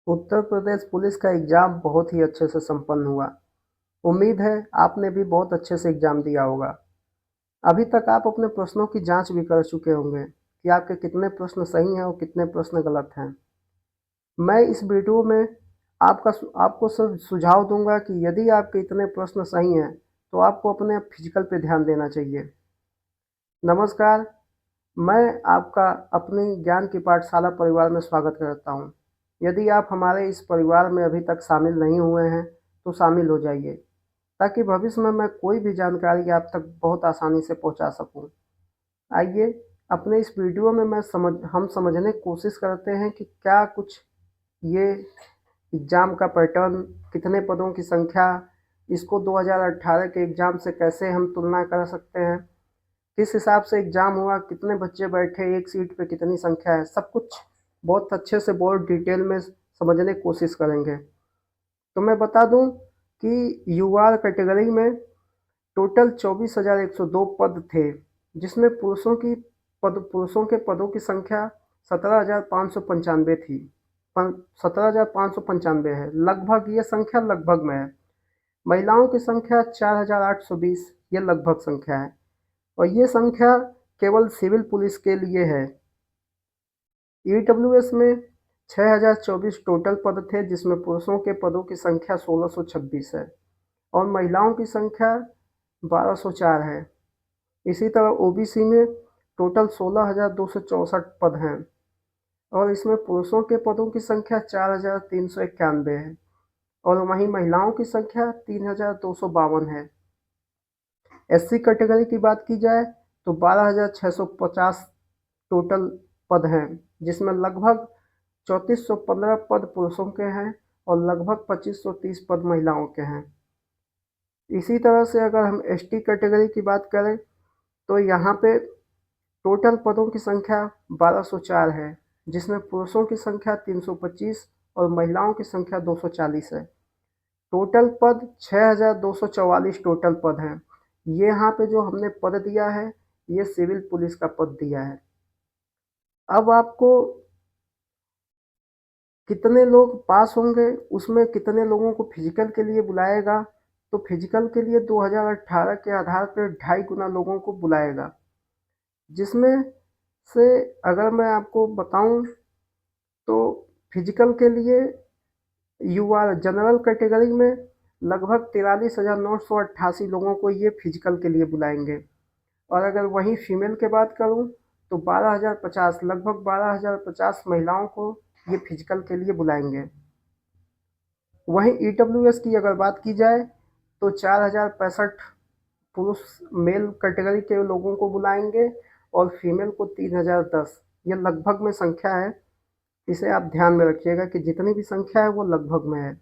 Uttar Pradesh police का exam बहुत ही अच्छे से संपन्न हुआ। उम्मीद है आपने भी बहुत अच्छे से एग्ज़ाम दिया होगा। अभी तक आप अपने प्रश्नों की जांच भी कर चुके होंगे कि आपके कितने प्रश्न सही हैं और कितने प्रश्न गलत हैं। मैं इस वीडियो में आपको सब सुझाव दूंगा कि यदि आपके इतने प्रश्न सही हैं तो आपको अपने फिजिकल पे ध्यान देना चाहिए। नमस्कार, मैं आपका अपनी ज्ञान की पाठशाला परिवार में स्वागत करता हूं। यदि आप हमारे इस परिवार में अभी तक शामिल नहीं हुए हैं तो शामिल हो जाइए, ताकि भविष्य में मैं कोई भी जानकारी आप तक बहुत आसानी से पहुंचा सकूं। आइए अपने इस वीडियो में हम समझने की कोशिश करते हैं कि क्या कुछ ये एग्ज़ाम का पैटर्न, कितने पदों की संख्या, इसको 2018 के एग्ज़ाम से कैसे हम तुलना कर सकते हैं, किस हिसाब से एग्ज़ाम हुआ, कितने बच्चे बैठे, एक सीट पे कितनी संख्या है, सब कुछ बहुत अच्छे से बहुत डिटेल में समझने की कोशिश करेंगे। तो मैं बता दूं कि यूआर कैटेगरी में टोटल 24,102 पद थे, जिसमें पुरुषों के पदों की संख्या 17,595 थी। 17,595 है, लगभग ये संख्या लगभग में है। महिलाओं की संख्या 4,820, ये लगभग संख्या है। और ये संख्या केवल सिविल पुलिस के लिए है। ईडब्ल्यूएस में 6,024 टोटल पद थे, जिसमें पुरुषों के पदों की संख्या 1,626 है और महिलाओं की संख्या 1,204 है। इसी तरह ओबीसी में टोटल 16,264 पद हैं और इसमें पुरुषों के पदों की संख्या 4,391 है और वहीं महिलाओं की संख्या 3,252 है। एससी कैटेगरी की बात की जाए तो 12,650 टोटल पद हैं, जिसमें लगभग 3,415 पद पुरुषों के हैं और लगभग 2,530 पद महिलाओं के हैं। इसी तरह से अगर हम एसटी कैटेगरी की बात करें तो यहाँ पे टोटल पदों की संख्या 1,204 है, जिसमें पुरुषों की संख्या 325 और महिलाओं की संख्या 240 है। टोटल पद 6,244 टोटल पद हैं। ये यहाँ पे जो हमने पद दिया है, ये सिविल पुलिस का पद दिया है। अब आपको कितने लोग पास होंगे, उसमें कितने लोगों को फिजिकल के लिए बुलाएगा, तो फिजिकल के लिए 2018 के आधार पर 2.5 गुना लोगों को बुलाएगा, जिसमें से अगर मैं आपको बताऊं तो फिजिकल के लिए यूआर जनरल कैटेगरी में लगभग 43,988 लोगों को ये फिजिकल के लिए बुलाएंगे और अगर वहीं फीमेल के बात करूं तो 12,050 लगभग 12,050 महिलाओं को ये फिजिकल के लिए बुलाएंगे। वहीं ईडब्ल्यूएस की अगर बात की जाए तो 4,065 पुरुष मेल कैटेगरी के लोगों को बुलाएंगे और फीमेल को 3,010। ये लगभग में संख्या है, इसे आप ध्यान में रखिएगा कि जितनी भी संख्या है वो लगभग में है।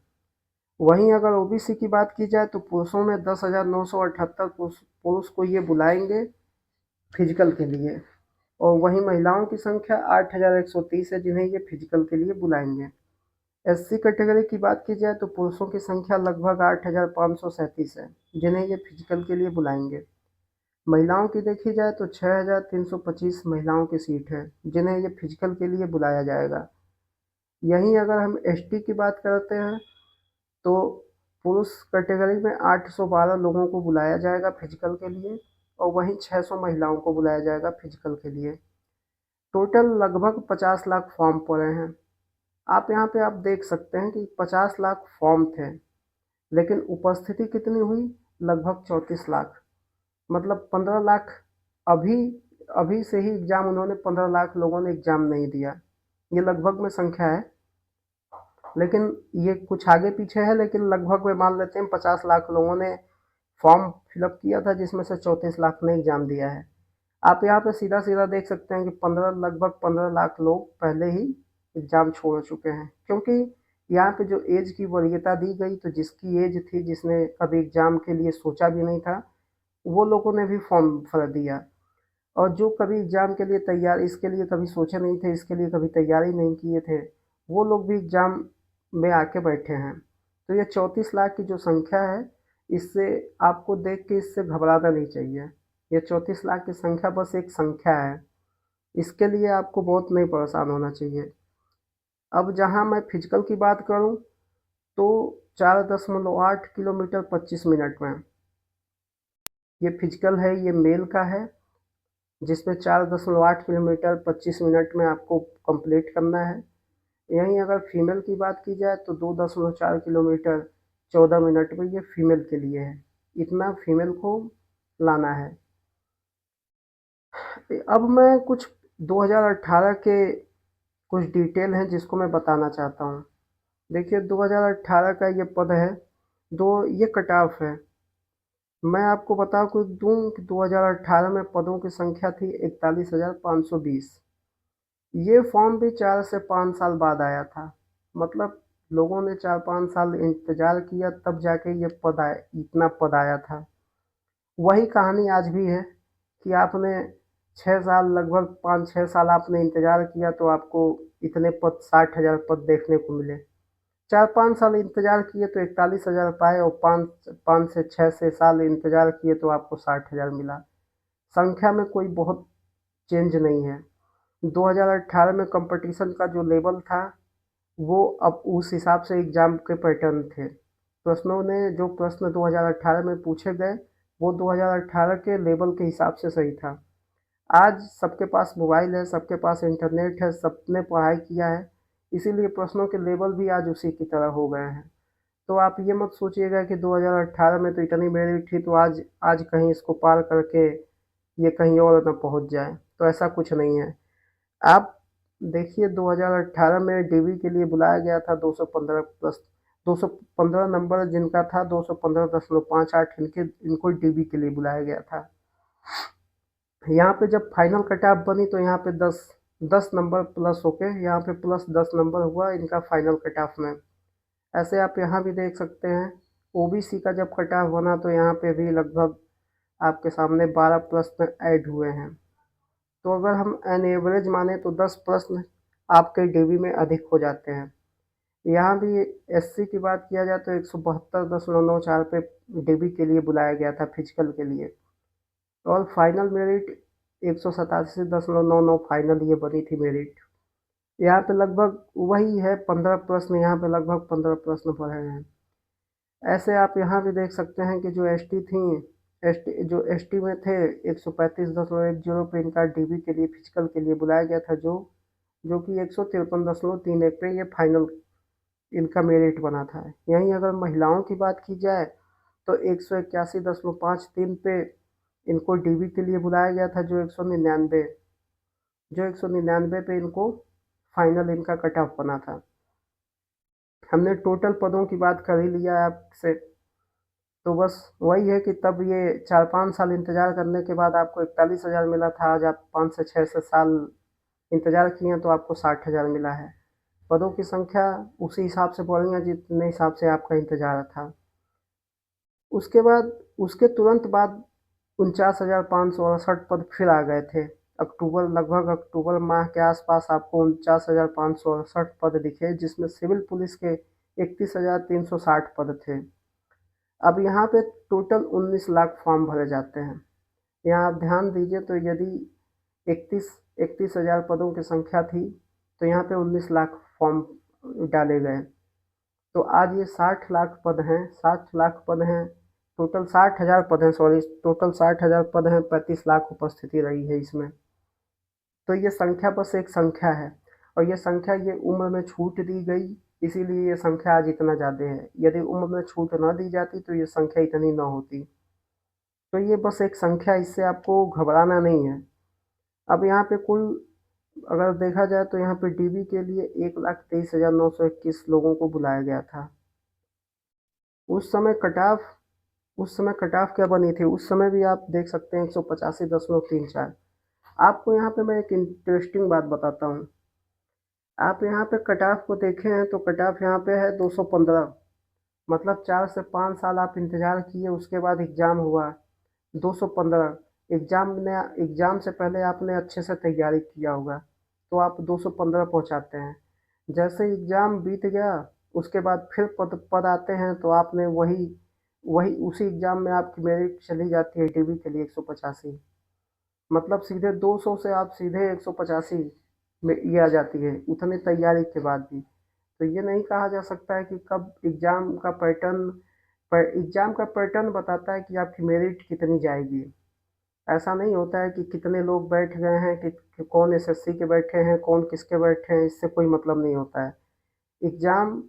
वहीं अगर ओबीसी की बात की जाए तो पुरुषों में 10,978 पुरुष को ये बुलाएंगे फिजिकल के लिए और वहीं महिलाओं की संख्या 8,130 है, जिन्हें ये फिजिकल के लिए बुलाएंगे। एससी कैटेगरी की बात की जाए तो पुरुषों की संख्या लगभग 8,537 है, जिन्हें ये फिजिकल के लिए बुलाएंगे। महिलाओं की देखी जाए तो 6,325 महिलाओं की सीट है, जिन्हें ये फिजिकल के लिए बुलाया जाएगा। यहीं अगर हम एसटी की बात करते हैं तो पुरुष कैटेगरी में 812 लोगों को बुलाया जाएगा फिजिकल के लिए और वहीं 600 महिलाओं को बुलाया जाएगा फिजिकल के लिए। टोटल लगभग 50 लाख फॉर्म पड़े हैं। आप यहाँ पे आप देख सकते हैं कि 50 लाख फॉर्म थे, लेकिन उपस्थिति कितनी हुई, लगभग 34 लाख। मतलब 15 लाख अभी अभी से ही एग्ज़ाम उन्होंने 15 लाख लोगों ने एग्ज़ाम नहीं दिया। ये लगभग में संख्या है, लेकिन ये कुछ आगे पीछे है, लेकिन लगभग में मान लेते हैं 50 लाख लोगों ने फॉर्म फिलअप किया था, जिसमें से 34 लाख ने एग्ज़ाम दिया है। आप यहाँ पे सीधा सीधा देख सकते हैं कि लगभग 15 लाख लोग पहले ही एग्ज़ाम छोड़ चुके हैं, क्योंकि यहाँ पे जो एज की वरीयता दी गई, तो जिसकी एज थी, जिसने कभी एग्ज़ाम के लिए सोचा भी नहीं था, वो लोगों ने भी फॉर्म भर दिया और जो कभी एग्ज़ाम के लिए तैयार इसके लिए कभी सोचे नहीं थे, इसके लिए कभी तैयारी नहीं किए थे, वो लोग भी एग्ज़ाम में आके बैठे हैं। तो ये 34 लाख की जो संख्या है, इससे आपको देख के इससे घबराना नहीं चाहिए। ये 34 लाख की संख्या बस एक संख्या है, इसके लिए आपको बहुत नहीं परेशान होना चाहिए। अब जहाँ मैं फिजिकल की बात करूँ तो 4.8 किलोमीटर 25 मिनट में, ये फिजिकल है, ये मेल का है, जिसमें 4.8 किलोमीटर 25 मिनट में आपको कंप्लीट करना है। यहीं अगर फीमेल की बात की जाए तो 2.4 किलोमीटर 14 मिनट में ये फीमेल के लिए है। इतना फीमेल को लाना है। अब मैं कुछ 2018 के कुछ डिटेल हैं जिसको मैं बताना चाहता हूँ। देखिए 2018 का ये पद है, दो ये कट ऑफ है। मैं आपको बता कुछ दूं कि 2018 में पदों की संख्या थी 41,520। ये फॉर्म भी 4 से 5 साल बाद आया था। मतलब लोगों ने 4-5 साल इंतजार किया तब जाके ये पद आया, इतना पद आया था। वही कहानी आज भी है कि आपने 6 साल, लगभग 5-6 साल आपने इंतजार किया तो आपको इतने पद, 60,000 पद देखने को मिले। 4-5 साल इंतजार किए तो 41,000 पाए, और 5 से 6 साल इंतजार किए तो आपको 60,000 मिला। संख्या में कोई बहुत चेंज नहीं है। 2018 में कंपटीशन का जो लेवल था वो अब उस हिसाब से एग्ज़ाम के पैटर्न थे। प्रश्नों ने जो प्रश्न 2018 में पूछे गए वो 2018 के लेवल के हिसाब से सही था। आज सबके पास मोबाइल है, सबके पास इंटरनेट है, सबने पढ़ाई किया है, इसीलिए प्रश्नों के लेवल भी आज उसी की तरह हो गए हैं। तो आप ये मत सोचिएगा कि 2018 में तो इतनी मेरिट थी तो आज आज कहीं इसको पार करके ये कहीं और न पहुंच जाए, तो ऐसा कुछ नहीं है। आप देखिए 2018 में डीवी के लिए बुलाया गया था 215 प्लस, 215 नंबर जिनका था, 215.58 इनको डीवी के लिए बुलाया गया था। यहाँ पे जब फाइनल कट ऑफ बनी तो यहाँ पे 10 नंबर प्लस होके यहाँ पे प्लस 10 नंबर हुआ इनका फाइनल कट ऑफ में। ऐसे आप यहाँ भी देख सकते हैं, ओबीसी का जब कट ऑफ बना तो यहाँ पे भी लगभग आपके सामने 12 प्रश्न ऐड हुए हैं। तो अगर हम एन एवरेज माने तो 10 प्रश्न आपके डीवी में अधिक हो जाते हैं। यहाँ भी एससी की बात किया जाए तो 172.94 पे डीवी के लिए बुलाया गया था फिजिकल के लिए, और फाइनल मेरिट 187.99 फाइनल ये बनी थी मेरिट। यहाँ पे लगभग वही है, 15 प्रश्न, यहाँ पे लगभग 15 प्रश्न पढ़े हैं। ऐसे आप यहाँ भी देख सकते हैं कि जो एसटी थी, एसटी में थे 135.10 पे इनका डीबी के लिए फिजिकल के लिए बुलाया गया था, जो कि 153.31 पे ये फाइनल इनका मेरिट बना था। यहीं अगर महिलाओं की बात की जाए तो 181.53 पे इनको डीबी के लिए बुलाया गया था, जो 199 पे इनको फाइनल इनका कट ऑफ बना था। हमने टोटल पदों की बात कर ही लिया है आपसे, तो बस वही है कि तब ये 4-5 साल इंतजार करने के बाद आपको 41,000 मिला था, आज आप 5 से 6 साल इंतजार किए तो आपको 60,000 मिला है। पदों की संख्या उसी हिसाब से बढ़ी है जितने हिसाब से आपका इंतजार था। उसके बाद, उसके तुरंत बाद 49,568 पद फिर आ गए थे। लगभग अक्टूबर माह के आसपास आपको 49,568 पद दिखे, जिसमें सिविल पुलिस के 31,360 पद थे। अब यहाँ पे टोटल 19 लाख फॉर्म भरे जाते हैं। यहाँ आप ध्यान दीजिए तो यदि 31,000 पदों की संख्या थी तो यहाँ पे 19 लाख फॉर्म डाले गए। तो आज ये 60 लाख पद हैं, 60 लाख पद हैं, टोटल 60,000 पद हैं, सॉरी, टोटल 60,000 पद हैं, 35 लाख उपस्थिति रही है इसमें। तो ये संख्या बस एक संख्या है, और ये संख्या ये उम्र में छूट दी गई, इसीलिए ये संख्या आज इतना ज़्यादा है। यदि उम्र में छूट ना दी जाती तो ये संख्या इतनी ना होती। तो ये बस एक संख्या, इससे आपको घबराना नहीं है। अब यहाँ पे कुल अगर देखा जाए तो यहाँ पे डीबी के लिए 1,23,921 लोगों को बुलाया गया था। उस समय कट ऑफ उस समय कट ऑफ क्या बनी थी, उस समय भी आप देख सकते हैं 185.34। आपको यहाँ पे मैं एक इंटरेस्टिंग बात बताता हूँ। आप यहाँ पे कट ऑफ को देखे हैं तो कट ऑफ यहाँ पे है 215। मतलब 4 से 5 साल आप इंतजार किए, उसके बाद एग्ज़ाम हुआ 215। एग्ज़ाम से पहले आपने अच्छे से तैयारी किया होगा तो आप 215 पहुँचाते हैं। जैसे एग्ज़ाम बीत गया उसके बाद फिर पद पद आते हैं तो आपने वही वही उसी एग्ज़ाम में आपकी मेरिट चली जाती है डीबी के लिए 185। मतलब सीधे 200 से आप सीधे 185, में ये आ जाती है उतने तैयारी के बाद भी। तो ये नहीं कहा जा सकता है कि कब एग्ज़ाम का पैटर्न बताता है कि आपकी मेरिट कितनी जाएगी। ऐसा नहीं होता है कि कितने लोग बैठ गए हैं कि कौन एसएससी के बैठे हैं, कौन किसके बैठे हैं, इससे कोई मतलब नहीं होता है। एग्ज़ाम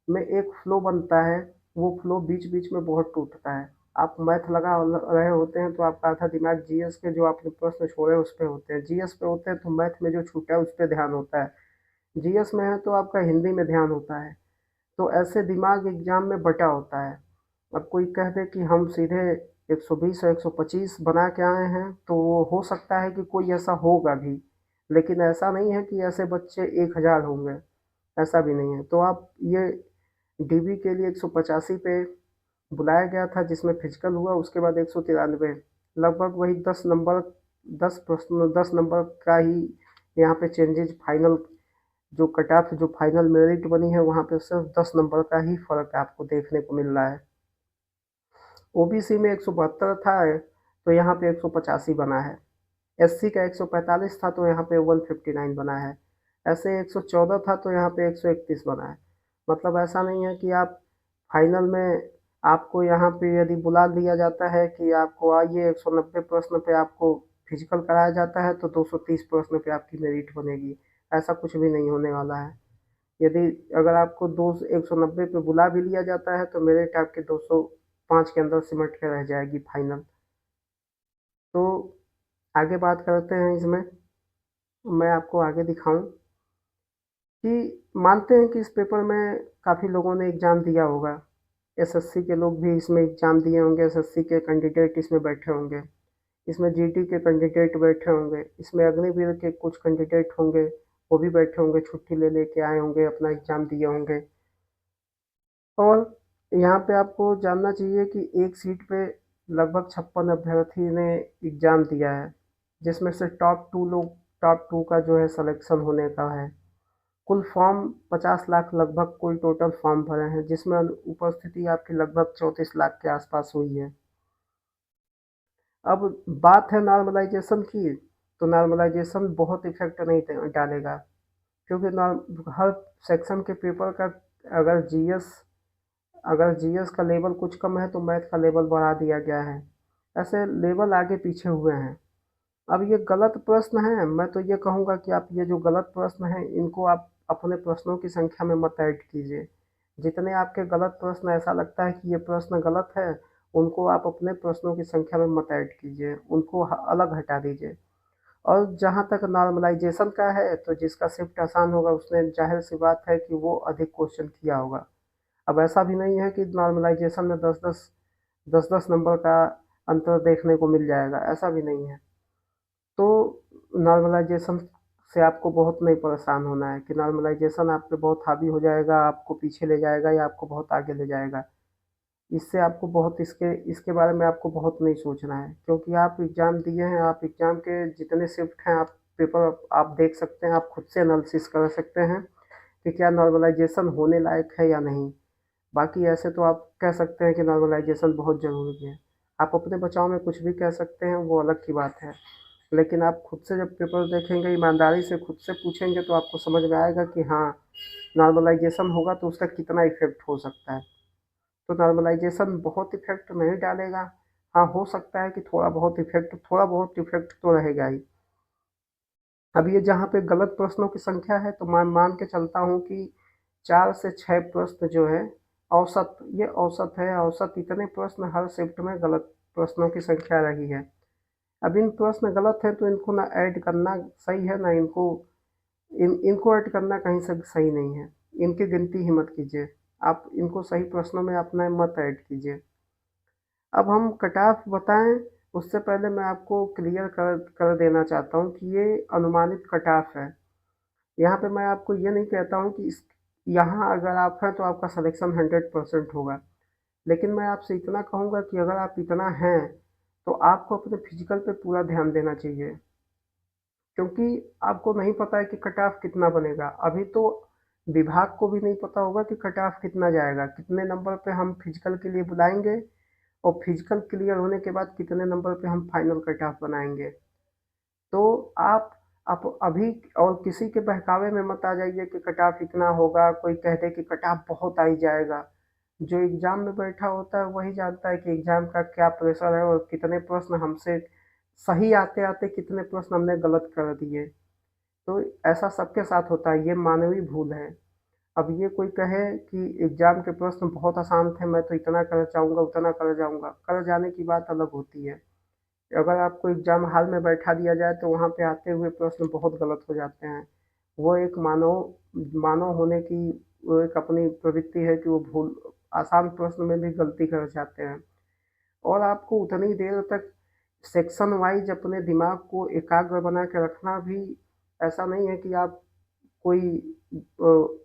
में एक फ्लो बनता है, वो फ्लो बीच-बीच में बहुत टूटता है। आप मैथ लगा रहे होते हैं तो आपका आधा दिमाग जीएस के जो आपने प्रश्न छोड़े उस पे होते हैं, जीएस पे होते हैं तो मैथ में जो छूटा है उस पे ध्यान होता है, जीएस में है तो आपका हिंदी में ध्यान होता है। तो ऐसे दिमाग एग्ज़ाम में बँटा होता है। अब कोई कह दे कि हम सीधे 120 और 125 बना के आए हैं, तो वो हो सकता है कि कोई ऐसा होगा भी, लेकिन ऐसा नहीं है कि ऐसे बच्चे 1000 होंगे, ऐसा भी नहीं है। तो आप ये डीबी के लिए 185 पे बुलाया गया था जिसमें फिजिकल हुआ, उसके बाद 193 लगभग वही 10 प्रश्न 10 नंबर का ही यहाँ पे चेंजेज फाइनल जो कट ऑफ जो फाइनल मेरिट बनी है वहाँ पे सिर्फ 10 नंबर का ही फ़र्क आपको देखने को मिल रहा है। ओबीसी में 172 था तो यहाँ पे 185 बना है। एससी का 145 था तो यहाँ पे 159 बना है। ऐसे 114 था तो यहाँ पे 131 बना है। मतलब ऐसा नहीं है कि आप फाइनल में आपको यहाँ पे यदि बुला लिया जाता है कि आपको आइए 190 प्रश्न पे आपको फिजिकल कराया जाता है तो 230 प्रश्न पे आपकी मेरिट बनेगी। ऐसा कुछ भी नहीं होने वाला है। यदि अगर आपको 190 पे बुला भी लिया जाता है तो मेरिट आपके 205 के अंदर सिमट के रह जाएगी फाइनल। तो आगे बात करते हैं इसमें, मैं आपको आगे दिखाऊं कि मानते हैं कि इस पेपर में काफ़ी लोगों ने एग्ज़ाम दिया होगा, एसएससी के लोग भी इसमें एग्ज़ाम दिए होंगे, एसएससी के कैंडिडेट इसमें बैठे होंगे, इसमें जीटी के कैंडिडेट बैठे होंगे, इसमें अग्निवीर के कुछ कैंडिडेट होंगे, वो भी बैठे होंगे, छुट्टी ले लेके आए होंगे, अपना एग्ज़ाम दिए होंगे। और यहाँ पे आपको जानना चाहिए कि एक सीट पे लगभग 56 अभ्यर्थी ने एग्ज़ाम दिया है, जिसमें से टॉप टू का जो है सिलेक्शन होने का है। कुल फॉर्म 50 लाख लगभग कुल टोटल फॉर्म भरे हैं, जिसमें उपस्थिति आपकी लगभग 34 लाख के आसपास हुई है। अब बात है नॉर्मलाइजेशन की, तो नॉर्मलाइजेशन बहुत इफेक्ट नहीं डालेगा, क्योंकि हर सेक्शन के पेपर का अगर जीएस अगर जीएस का लेवल कुछ कम है तो मैथ का लेवल बढ़ा दिया गया है। ऐसे लेवल आगे पीछे हुए हैं। अब ये गलत प्रश्न है, मैं तो ये कहूँगा कि आप ये जो गलत प्रश्न हैं इनको आप अपने प्रश्नों की संख्या में मत ऐड कीजिए। जितने आपके गलत प्रश्न ऐसा लगता है कि ये प्रश्न गलत है, उनको आप अपने प्रश्नों की संख्या में मत ऐड कीजिए, उनको अलग हटा दीजिए। और जहाँ तक नॉर्मलाइजेशन का है तो जिसका शिफ्ट आसान होगा उसने जाहिर सी बात है कि वो अधिक क्वेश्चन किया होगा। अब ऐसा भी नहीं है कि नॉर्मलाइजेशन में 10-10 नंबर का अंतर देखने को मिल जाएगा, ऐसा भी नहीं है। तो नॉर्मलाइजेशन से आपको बहुत नहीं परेशान होना है कि नॉर्मलाइजेशन आप पे बहुत हावी हो जाएगा, आपको पीछे ले जाएगा या आपको बहुत आगे ले जाएगा। इससे आपको बहुत इसके बारे में आपको बहुत नहीं सोचना है, क्योंकि आप एग्ज़ाम दिए हैं, आप एग्ज़ाम के जितने शिफ्ट हैं आप पेपर आप देख सकते हैं, आप खुद से एनालिसिस कर सकते हैं कि क्या नॉर्मलाइजेशन होने लायक है या नहीं। बाकी ऐसे तो आप कह सकते हैं कि नॉर्मलाइजेशन बहुत ज़रूरी है। आप अपने बचाव में कुछ भी कह सकते हैं, वो अलग की बात है। लेकिन आप खुद से जब पेपर देखेंगे, ईमानदारी से खुद से पूछेंगे तो आपको समझ में आएगा कि हाँ, नॉर्मलाइजेशन होगा तो उसका कितना इफ़ेक्ट हो सकता है। तो नॉर्मलाइजेशन बहुत इफ़ेक्ट नहीं डालेगा। हाँ, हो सकता है कि थोड़ा बहुत इफ़ेक्ट तो रहेगा ही। अब ये जहाँ पे गलत प्रश्नों की संख्या है तो मैं मान के चलता हूँ कि 4 से 6 प्रश्न जो है औसत है, औसत इतने प्रश्न हर शिफ्ट में गलत प्रश्नों की संख्या रही है। अब इन प्रश्न गलत हैं तो इनको ना ऐड करना सही है, ना इनको ऐड करना कहीं से भी सही नहीं है। इनकी गिनती ही मत कीजिए। आप इनको सही प्रश्नों में अपना मत ऐड कीजिए। अब हम कट ऑफ बताएँ, उससे पहले मैं आपको क्लियर कर देना चाहता हूँ कि ये अनुमानित कट ऑफ है। यहाँ पे मैं आपको ये नहीं कहता हूँ कि इस यहाँ अगर आप हैं तो आपका सिलेक्शन 100% होगा। लेकिन मैं आपसे इतना कहूँगा कि अगर आप इतना हैं, तो आपको अपने फिजिकल पे पूरा ध्यान देना चाहिए। क्योंकि आपको नहीं पता है कि कट ऑफ कितना बनेगा। अभी तो विभाग को भी नहीं पता होगा कि कट ऑफ कितना जाएगा, कितने नंबर पे हम फिजिकल के लिए बुलाएँगे और फिजिकल क्लियर होने के बाद कितने नंबर पे हम फाइनल कट ऑफ बनाएँगे। तो आप आप अभी और किसी के बहकावे में मत आ जाइए कि कट ऑफ इतना होगा, कोई कह दे कि कट ऑफ बहुत आ ही जाएगा। जो एग्ज़ाम में बैठा होता है वही जानता है कि एग्ज़ाम का क्या प्रेशर है और कितने प्रश्न हमसे सही आते-आते कितने प्रश्न हमने गलत कर दिए। तो ऐसा सबके साथ होता है, ये मानवीय भूल है। अब ये कोई कहे कि एग्ज़ाम के प्रश्न बहुत आसान थे, मैं तो इतना कर जाऊँगा, उतना कर जाऊँगा, कर जाने की बात अलग होती है। अगर आपको एग्ज़ाम हॉल में बैठा दिया जाए तो वहाँ पे आते हुए प्रश्न बहुत गलत हो जाते हैं। वो एक मानव मानव होने की वो एक अपनी प्रवृत्ति है कि वो भूल आसान प्रश्न में भी गलती कर जाते हैं। और आपको उतनी देर तक सेक्शन वाइज़ अपने दिमाग को एकाग्र बना के रखना भी ऐसा नहीं है कि आप कोई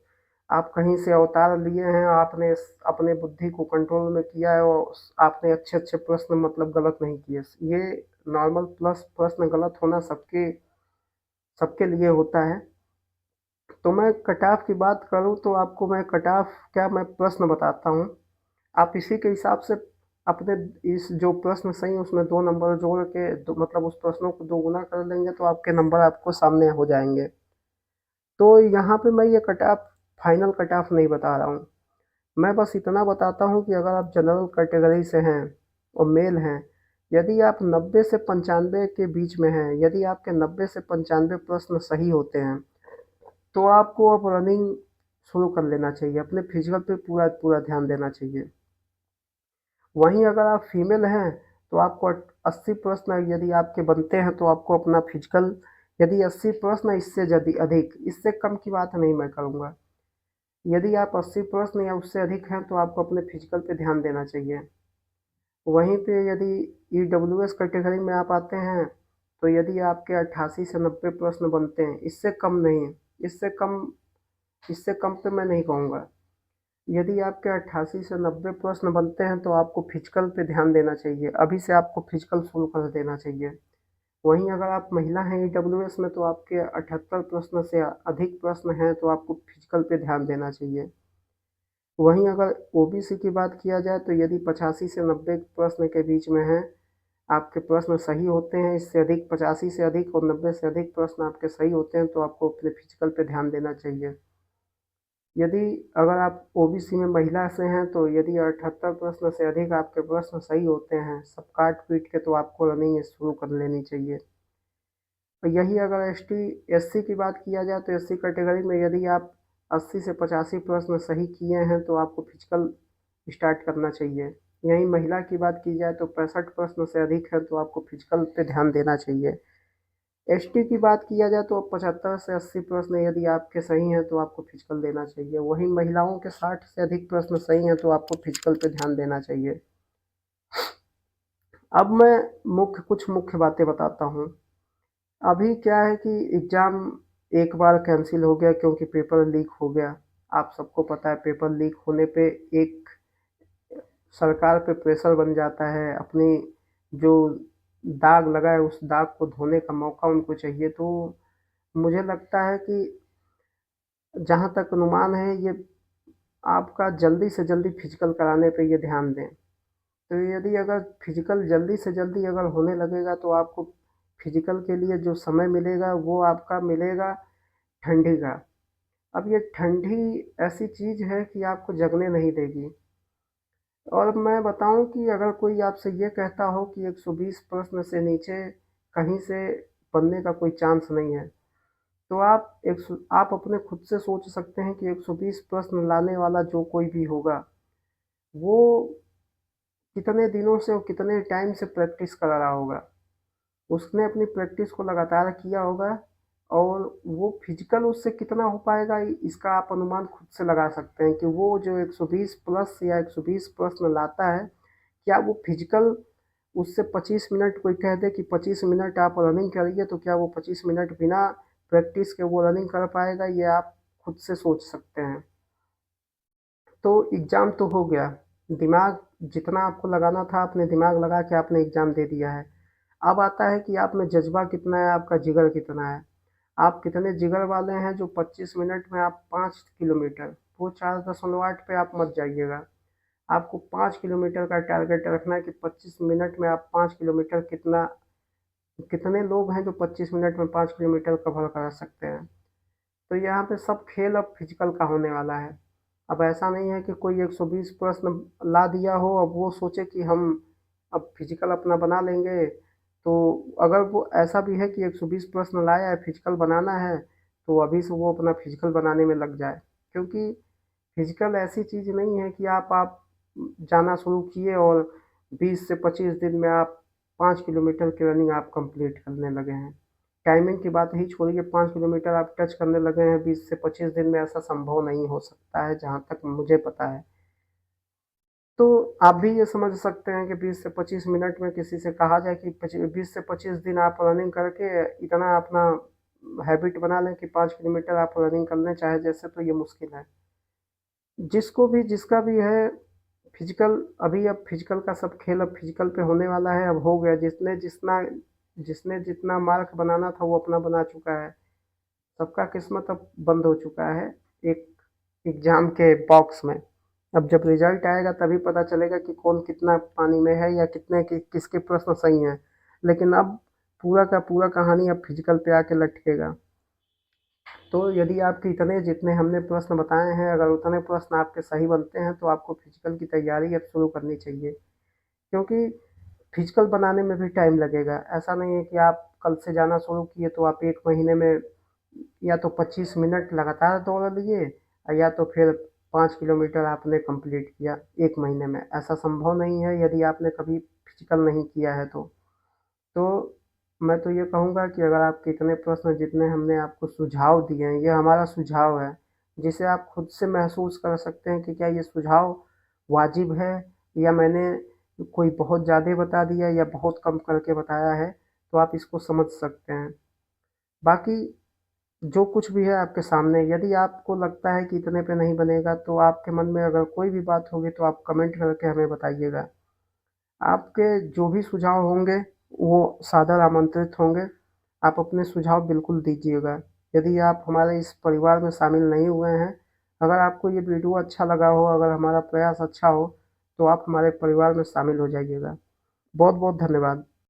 आप कहीं से अवतार लिए हैं, आपने अपने बुद्धि को कंट्रोल में किया है और आपने अच्छे-अच्छे प्रश्न मतलब गलत नहीं किए। ये नॉर्मल प्लस प्रश्न गलत होना सबके सबके लिए होता है। तो मैं कट ऑफ की बात करूँ तो आपको मैं कट ऑफ क्या मैं प्रश्न बताता हूँ। आप इसी के हिसाब से अपने इस जो प्रश्न सही है उसमें 2 नंबर जोड़ के दो मतलब उस प्रश्नों को दोगुना कर लेंगे तो आपके नंबर आपको सामने हो जाएँगे। तो यहाँ पे मैं ये cut off final cut off नहीं बता रहा हूँ। मैं बस इतना बताता हूँ कि अगर आप जनरल कैटेगरी से हैं और मेल हैं, यदि आप 90 से 95 के बीच में हैं, यदि आपके 90 से 95 प्रश्न सही होते हैं, तो आपको अब रनिंग शुरू कर लेना चाहिए। अपने फिजिकल पे पूरा पूरा ध्यान देना चाहिए। वहीं अगर आप फीमेल हैं, तो आपको 80 प्रश्न यदि आपके बनते हैं तो आपको अपना फिजिकल यदि 80 प्रश्न इससे यदि अधिक, इससे कम की बात नहीं मैं करूँगा। यदि आप 80 प्रश्न या उससे अधिक हैं तो आपको अपने फिजिकल पे ध्यान देना चाहिए। वहीं पे यदि ईडब्ल्यूएस कैटेगरी में आप आते हैं, तो यदि आपके 88 से 90 प्रश्न बनते हैं, इससे कम नहीं, इससे कम इससे कम पे मैं नहीं कहूँगा। यदि आपके 88 से 90 प्रश्न बनते हैं तो आपको फिजिकल पे ध्यान देना चाहिए। अभी से आपको फिजिकल शुरू कर देना चाहिए। वहीं अगर आप महिला हैं ईडब्ल्यूएस में तो आपके 78 प्रश्न से अधिक प्रश्न हैं तो आपको फिजिकल पे ध्यान देना चाहिए। वहीं अगर ओबीसी की बात किया जाए तो यदि 85 से 90 प्रश्न के बीच में हैं, आपके प्रश्न सही होते हैं, इससे अधिक 85 से अधिक और 90 से अधिक प्रश्न आपके सही होते हैं तो आपको अपने फिजिकल पे ध्यान देना चाहिए। यदि अगर आप ओबीसी में महिला से हैं तो यदि 78 प्रश्न से अधिक आपके प्रश्न सही होते हैं, सब काट पीट के, तो आपको रनिंग शुरू कर लेनी चाहिए। और यही अगर एससी की बात किया जाए तो एससी कैटेगरी में यदि आप 80 से 85 प्रश्न सही किए हैं तो आपको फिजिकल स्टार्ट करना चाहिए। यहीं महिला की बात की जाए तो 65 प्रश्न से अधिक है तो आपको फिजिकल पे ध्यान देना चाहिए। एसटी की बात किया जाए तो 75 से 80 प्रश्न यदि आपके सही हैं तो आपको फिजिकल देना चाहिए। वहीं महिलाओं के 60 से अधिक प्रश्न सही हैं तो आपको फिजिकल पे ध्यान देना चाहिए। अब मैं कुछ मुख्य बातें बताता हूँ। अभी क्या है कि एग्ज़ाम एक बार कैंसिल हो गया क्योंकि पेपर लीक हो गया। आप सबको पता है पेपर लीक होने पे एक सरकार पे प्रेशर बन जाता है। अपनी जो दाग लगा है उस दाग को धोने का मौका उनको चाहिए। तो मुझे लगता है कि जहाँ तक अनुमान है ये आपका जल्दी से जल्दी फिजिकल कराने पे ये ध्यान दें। तो यदि अगर फिजिकल जल्दी से जल्दी अगर होने लगेगा तो आपको फिजिकल के लिए जो समय मिलेगा वो आपका मिलेगा ठंडी का। अब ये ठंडी ऐसी चीज़ है कि आपको जगने नहीं देगी। और मैं बताऊं कि अगर कोई आपसे ये कहता हो कि 120 प्रश्न से नीचे कहीं से बनने का कोई चांस नहीं है, तो आप अपने खुद से सोच सकते हैं कि 120 प्रश्न लाने वाला जो कोई भी होगा, वो कितने दिनों से और कितने टाइम से प्रैक्टिस कर रहा होगा। उसने अपनी प्रैक्टिस को लगातार किया होगा और वो फिजिकल उससे कितना हो पाएगा इसका आप अनुमान खुद से लगा सकते हैं कि वो जो 120 प्लस या 120 प्रश्न लाता है, क्या वो फिजिकल उससे 25 मिनट कोई कह दे कि 25 मिनट आप रनिंग करिए तो क्या वो 25 मिनट बिना प्रैक्टिस के वो रनिंग कर पाएगा, ये आप खुद से सोच सकते हैं। तो एग्ज़ाम तो हो गया, दिमाग जितना आपको लगाना था आपने दिमाग लगा के आपने एग्ज़ाम दे दिया है। अब आता है कि आप में जज़्बा कितना है, आपका जिगर कितना है। आप कितने जिगर वाले हैं जो 25 मिनट में आप 5 किलोमीटर, वो 4.8 पे आप मत जाइएगा। आपको 5 किलोमीटर का टारगेट रखना है कि 25 मिनट में आप 5 किलोमीटर कितना कितने लोग हैं जो 25 मिनट में 5 किलोमीटर कवर कर सकते हैं। तो यहाँ पे सब खेल अब फिजिकल का होने वाला है। अब ऐसा नहीं है कि कोई 120 प्रश्न ला दिया हो, अब वो सोचे कि हम अब फिजिकल अपना बना लेंगे। तो अगर वो ऐसा भी है कि 120 प्रश्न लाया है, फिजिकल बनाना है, तो अभी से वो अपना फिजिकल बनाने में लग जाए। क्योंकि फिजिकल ऐसी चीज़ नहीं है कि आप जाना शुरू किए और 20 से 25 दिन में आप 5 किलोमीटर की रनिंग आप कंप्लीट करने लगे हैं। टाइमिंग की बात ही छोड़िए, 5 किलोमीटर आप टच करने लगे हैं 20 से 25 दिन में, ऐसा संभव नहीं हो सकता है जहाँ तक मुझे पता है। तो आप भी ये समझ सकते हैं कि 20 से 25 मिनट में किसी से कहा जाए कि 20 से 25 दिन आप रनिंग करके इतना अपना हैबिट बना लें कि 5 किलोमीटर आप रनिंग कर लें चाहे जैसे, तो ये मुश्किल है। जिसको भी जिसका भी है फिजिकल, अभी अब फिजिकल का सब खेल अब फिजिकल पे होने वाला है। अब हो गया, जिसने जितना मार्क बनाना था वो अपना बना चुका है। सबका किस्मत अब बंद हो चुका है एक एग्जाम के बॉक्स में। अब जब रिजल्ट आएगा तभी पता चलेगा कि कौन कितना पानी में है या किसके प्रश्न सही हैं। लेकिन अब पूरा का पूरा कहानी अब फिजिकल पे आके लटकेगा। तो यदि आपके इतने जितने हमने प्रश्न बताए हैं, अगर उतने प्रश्न आपके सही बनते हैं तो आपको फिजिकल की तैयारी अब शुरू करनी चाहिए। क्योंकि फिजिकल बनाने में भी टाइम लगेगा। ऐसा नहीं है कि आप कल से जाना शुरू किए तो आप 1 महीने में या तो 25 मिनट लगातार दौड़ लिए, या तो फिर 5 किलोमीटर आपने कंप्लीट किया 1 महीने में। ऐसा संभव नहीं है यदि आपने कभी फिजिकल नहीं किया है तो मैं तो ये कहूँगा कि अगर आपके इतने प्रश्न जितने हमने आपको सुझाव दिए हैं, ये हमारा सुझाव है, जिसे आप खुद से महसूस कर सकते हैं कि क्या ये सुझाव वाजिब है, या मैंने कोई बहुत ज़्यादा बता दिया या बहुत कम करके बताया है, तो आप इसको समझ सकते हैं। बाकी जो कुछ भी है आपके सामने, यदि आपको लगता है कि इतने पे नहीं बनेगा, तो आपके मन में अगर कोई भी बात होगी तो आप कमेंट करके हमें बताइएगा। आपके जो भी सुझाव होंगे वो सादर आमंत्रित होंगे। आप अपने सुझाव बिल्कुल दीजिएगा। यदि आप हमारे इस परिवार में शामिल नहीं हुए हैं, अगर आपको ये वीडियो अच्छा लगा हो, अगर हमारा प्रयास अच्छा हो, तो आप हमारे परिवार में शामिल हो जाइएगा। बहुत बहुत धन्यवाद।